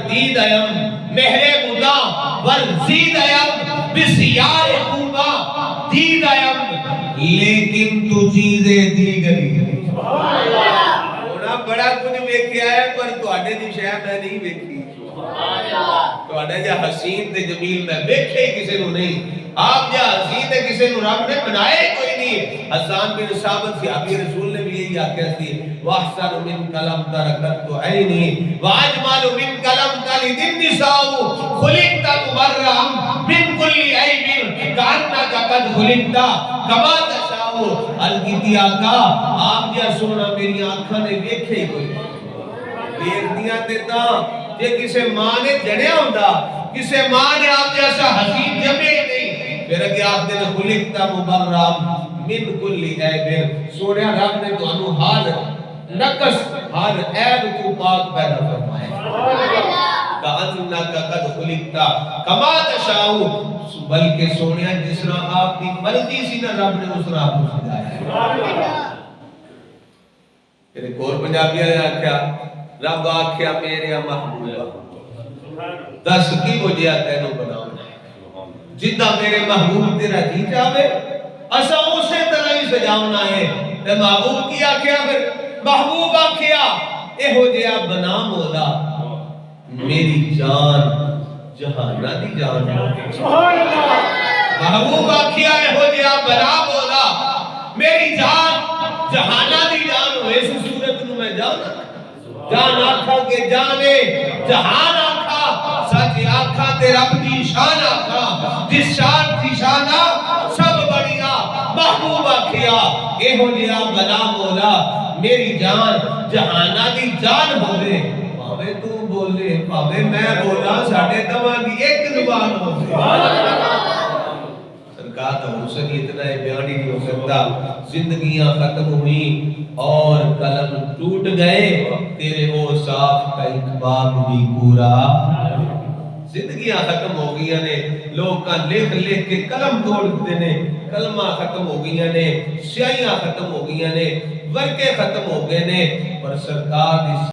دید ایم مہر بدا ورزید ایم بسیار خوبا دید ایم لیکن تو چیزیں دیگری ہونا بڑا کچھ ویکھیا ہے پر تواڈے دی شے میں نہیں ویکھی تواڈا جا حسین تے جمیل میں ویکھے کسے نو نہیں آپ جا حسین تے کسے نو رب نے بنائے کوئی نہیں حسان بن ثابت صحابی رسول نے بھی یہی آکھیا سی واحسن من کلم ترکت عینی واجمل من کلم تلد النساء خلقت مبرئا من کل عیب کانک قد خلقت کما تشاء الکتی آقا آپ جا سونا میری آنکھاں نے ویکھے کوئی ویکھدیاں تے تاں جے کسے ماں نے جڑیا ہوندا کسے ماں نے آپ جیسا حسین جمے ہی نہیں پھر اگے آپ نے خلقت مبرئا من کل عیب سوڑیا رب نے تو انو ہر نقص ہر عیب تو پاک پیدا فرمائے کأنک قد خلقت کما تشاء بلکہ سونیا جس طرح آپ کی مرضی سی نہ رب نے اس طرح آپ کو سجایا پھر ایک اور پنجابی نے آکھیا رب آکھیا میرے محبوبہ دس کی وجہ تینوں بناؤں جدہ میرے محبوب تیرا جی چاہے اسا اسے طرح ہی سجاونا ہے تے محبوب کی آکھیا پھر محبوب آکھیا اے ہو جیا بنا مولا میری جان جہانہ دی جان محبوب آکھیا اے ہو جیا بنا مولا میری جان جہانہ دی جان ہو اس صورت نو میں جانا جان آکھا کے جانے جہان آکھا سچ آکھا تے رب دی شان آکھا جس شان دی شانہ سب بڑیا محبوب آکھیا اے ہو جیا بنا مولا میری جان جہانہ دی جان ہوئے پاوے تو بولے پاوے میں بولا ساڑھے تمام دی ایک زبان ہوئے سرکار تو حسن اتنا ہے بیانی نہیں ہو سکتا زندگیاں ختم ہوئی اور قلم ٹوٹ گئے تیرے وہ صاف کا اقبال بھی پورا زندگیاں ختم ہو گئی نے لوگ کا لکھ لکھ کے قلم توڑ دینے کلمہ ختم ہو گئی نے سیاہیاں ختم ہو گئی نے ورقے ختم ہو گئے نے پر سرکار